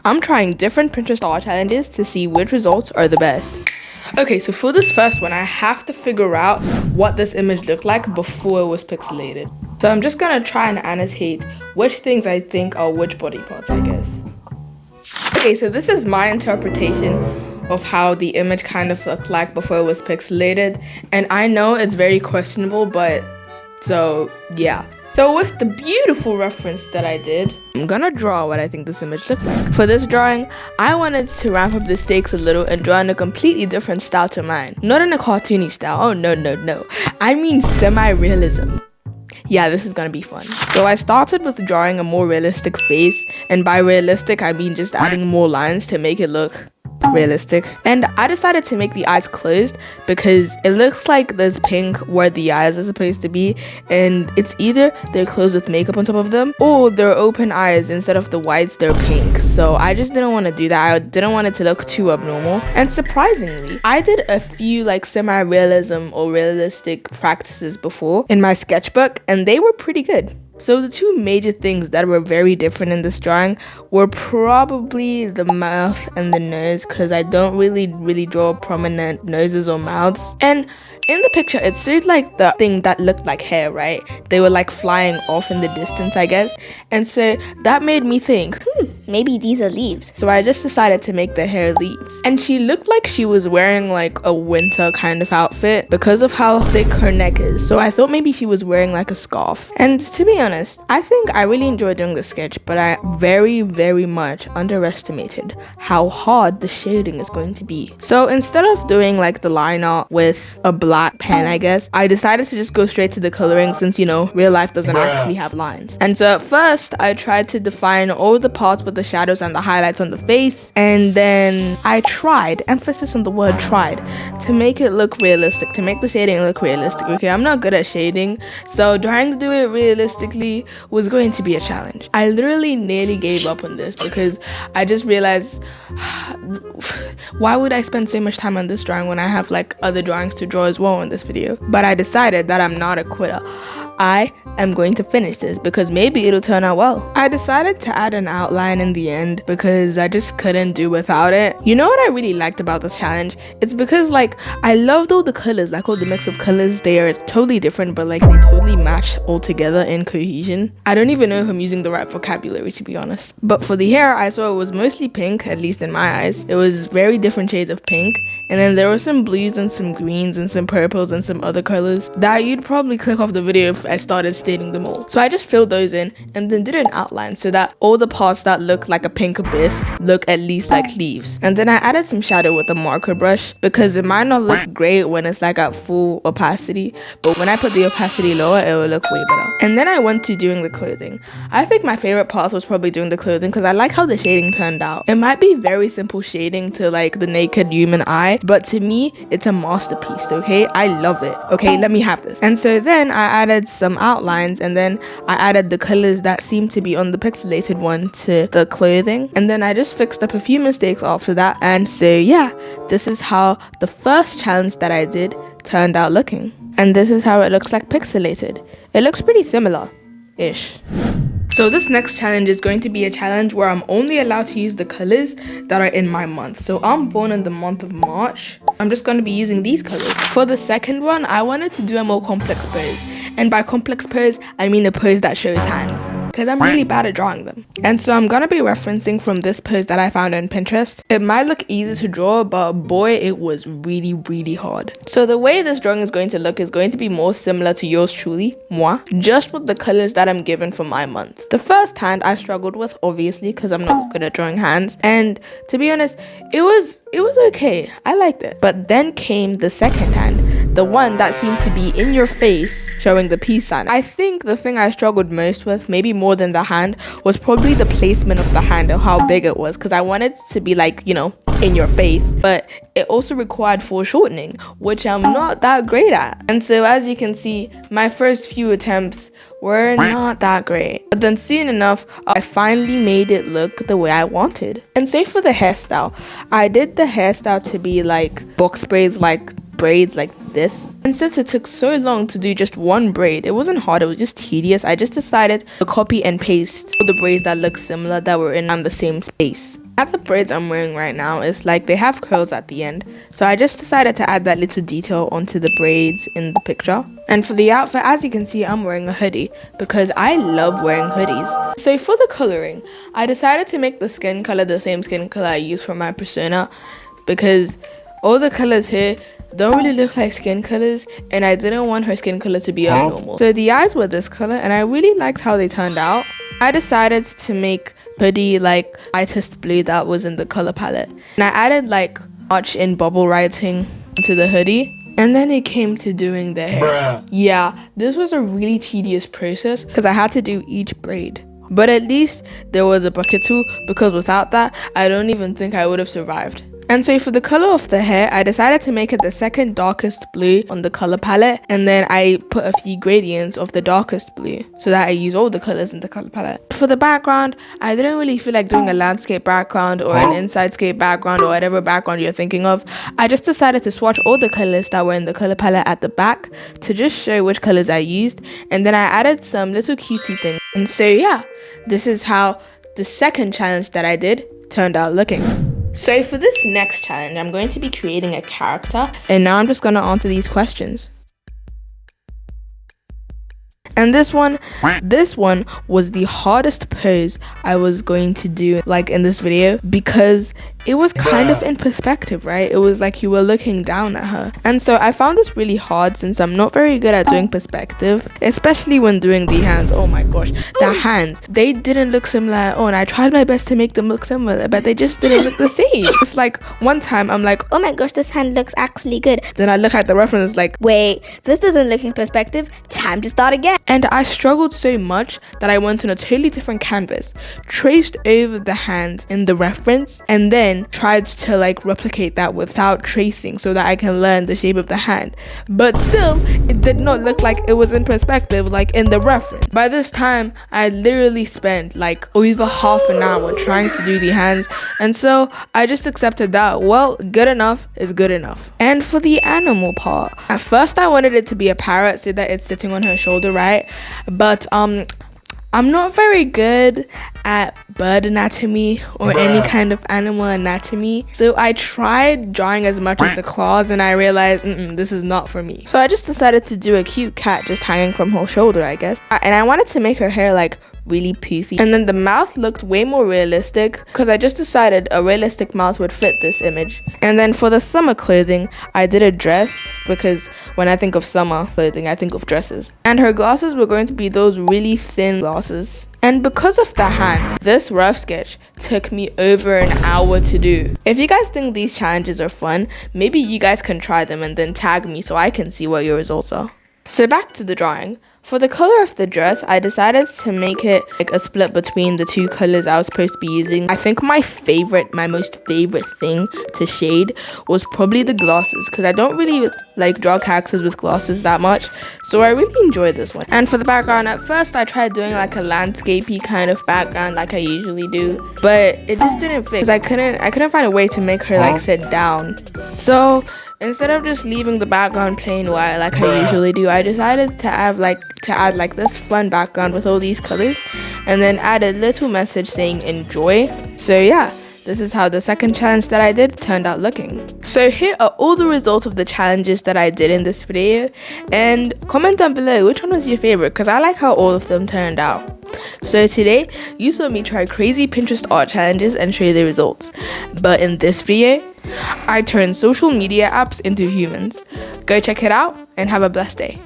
I'm trying different Pinterest art challenges to see which results are the best. Okay, so for this first one, I have to figure out what this image looked like before it was pixelated. So I'm just gonna try and annotate which things I think are which body parts, I guess. Okay, so this is my interpretation of how the image kind of looked like before it was pixelated. And I know it's very questionable, but so yeah. So with the beautiful reference that I did, I'm gonna draw what I think this image looked like. For this drawing, I wanted to ramp up the stakes a little and draw in a completely different style to mine. Not in a cartoony style, oh no. I mean semi-realism. Yeah, this is gonna be fun. So I started with drawing a more realistic face, and by realistic I mean just adding more lines to make it look realistic. And I decided to make the eyes closed because it looks like there's pink where the eyes are supposed to be, and it's either they're closed with makeup on top of them or they're open eyes. Instead of the whites, they're pink. So I just didn't want to do that. I didn't want it to look too abnormal. And surprisingly, I did a few like semi-realism or realistic practices before in my sketchbook, and they were pretty good. So the two major things that were very different in this drawing were probably the mouth and the nose, because I don't really draw prominent noses or mouths. And in the picture, it showed like the thing that looked like hair, right? They were like flying off in the distance, I guess. And so that made me think, maybe these are leaves. So I just decided to make the hair leaves. And she looked like she was wearing like a winter kind of outfit because of how thick her neck is. So I thought maybe she was wearing like a scarf. And to be honest, I think I really enjoyed doing the sketch, but I very much underestimated how hard the shading is going to be. So instead of doing like the line art with a black pen, I guess, I decided to just go straight to the coloring since, you know, real life doesn't actually have lines. And so at first, I tried to define all the parts with the shadows and the highlights on the face, and then I tried, emphasis on the word tried, to make it look realistic, to make the shading look realistic. Okay, I'm not good at shading, so trying to do it realistically was going to be a challenge. I literally nearly gave up on this because I just realized, why would I spend so much time on this drawing when I have like other drawings to draw as well in this video? But I decided that I'm not a quitter. I am going to finish this because maybe it'll turn out well. I decided to add an outline in the end because I just couldn't do without it. You know what I really liked about this challenge? It's because like I loved all the colors, like all the mix of colors. They are totally different, but like they totally match all together in cohesion. I don't even know if I'm using the right vocabulary, to be honest. But for the hair, I saw it was mostly pink, at least in my eyes. It was very different shades of pink, and then there were some blues and some greens and some purples and some other colors that you'd probably click off the video if I started stating them all. So I just filled those in and then did an outline so that all the parts that look like a pink abyss look at least like leaves. And then I added some shadow with a marker brush because it might not look great when it's like at full opacity, but when I put the opacity lower, it will look way better. And then I went to doing the clothing. I think my favorite part was probably doing the clothing because I like how the shading turned out. It might be very simple shading to like the naked human eye, but to me, it's a masterpiece, okay? I love it. Okay, let me have this. And so then I added some outlines, and then I added the colors that seem to be on the pixelated one to the clothing, and then I just fixed up a few mistakes after that. And so yeah, this is how the first challenge that I did turned out looking, and this is how it looks like pixelated. It looks pretty similar-ish. So this next challenge is going to be a challenge where I'm only allowed to use the colors that are in my month. So I'm born in the month of March. I'm just going to be using these colors. For the second one, I wanted to do a more complex pose. And by complex pose, I mean a pose that shows hands, because I'm really bad at drawing them. And so I'm gonna be referencing from this pose that I found on Pinterest. It might look easy to draw, but boy, it was really hard. So the way this drawing is going to look is going to be more similar to yours truly, moi, just with the colors that I'm given for my month. The first hand I struggled with, obviously, because I'm not good at drawing hands. And to be honest, it was okay. I liked it. But then came the second hand, the one that seemed to be in your face, showing the peace sign. I think the thing I struggled most with, maybe more than the hand, was probably the placement of the hand and how big it was, because I wanted it to be like, you know, in your face, but it also required foreshortening, which I'm not that great at. And so as you can see, my first few attempts were not that great. But then soon enough, I finally made it look the way I wanted. And so for the hairstyle, I did the hairstyle to be like box braids, like braids like this. And since it took so long to do just one braid, it wasn't hard, it was just tedious. I just decided to copy and paste all the braids that look similar that were in on the same space. at the braids I'm wearing right now, it's like they have curls at the end. So I just decided to add that little detail onto the braids in the picture. And for the outfit, as you can see, I'm wearing a hoodie because I love wearing hoodies. So for the coloring, I decided to make the skin color the same skin color I use for my persona, because all the colors here don't really look like skin colors, and I didn't want her skin color to be abnormal. So the eyes were this color, and I really liked how they turned out. I decided to make hoodie like lightest blue that was in the color palette, and I added like March in bubble writing to the hoodie. And then it came to doing the hair. Bruh. Yeah, this was a really tedious process because I had to do each braid. But at least there was a bucket tool, because without that, I don't even think I would have survived. And so for the color of the hair, I decided to make it the second darkest blue on the color palette, and then I put a few gradients of the darkest blue so that I use all the colors in the color palette. For the background, I didn't really feel like doing a landscape background or an inside-scape background or whatever background you're thinking of. I just decided to swatch all the colors that were in the color palette at the back to just show which colors I used, and then I added some little cutesy things. And so yeah, this is how the second challenge that I did turned out looking. So for this next challenge, I'm going to be creating a character, and now I'm just going to answer these questions. And this one was the hardest pose I was going to do like in this video, because it was kind of in perspective, right? It was like you were looking down at her. And so I found this really hard since I'm not very good at doing perspective, especially when doing the hands. Oh my gosh, the hands, they didn't look similar at all, and I tried my best to make them look similar, but they just didn't look the same. It's like one time I'm like, oh my gosh, this hand looks actually good. Then I look at the reference like, wait, this doesn't look in perspective, time to start again. And I struggled so much that I went on a totally different canvas, traced over the hand in the reference, and then tried to like replicate that without tracing so that I can learn the shape of the hand. But still, it did not look like it was in perspective like in the reference. By this time, I literally spent like over half an hour trying to do the hands, and so I just accepted that, well, good enough is good enough. And for the animal part, at first I wanted it to be a parrot so that it's sitting on her shoulder, right? But I'm not very good at bird anatomy or any kind of animal anatomy, so I tried drawing as much as the claws, and I realized this is not for me. So I just decided to do a cute cat just hanging from her shoulder, I guess. And I wanted to make her hair like really poofy, and then the mouth looked way more realistic because I just decided a realistic mouth would fit this image. And then for the summer clothing, I did a dress because when I think of summer clothing, I think of dresses. And her glasses were going to be those really thin glasses. And because of the hand, this rough sketch took me over an hour to do. If you guys think these challenges are fun, maybe you guys can try them and then tag me so I can see what your results are. So back to the drawing. For the color of the dress, I decided to make it like a split between the two colors I was supposed to be using. I think my most favorite thing to shade was probably the glasses, because I don't really like draw characters with glasses that much, so I really enjoyed this one. And for the background, at first I tried doing like a landscapey kind of background like I usually do, but it just didn't fit because I couldn't find a way to make her like sit down. So instead of just leaving the background plain white like I usually do, I decided to add like this fun background with all these colors, and then add a little message saying enjoy. So yeah, this is how the second challenge that I did turned out looking. So here are all the results of the challenges that I did in this video, and comment down below which one was your favorite, because I like how all of them turned out. So today, you saw me try crazy Pinterest art challenges and show you the results. But in this video, I turned social media apps into humans. Go check it out and have a blessed day.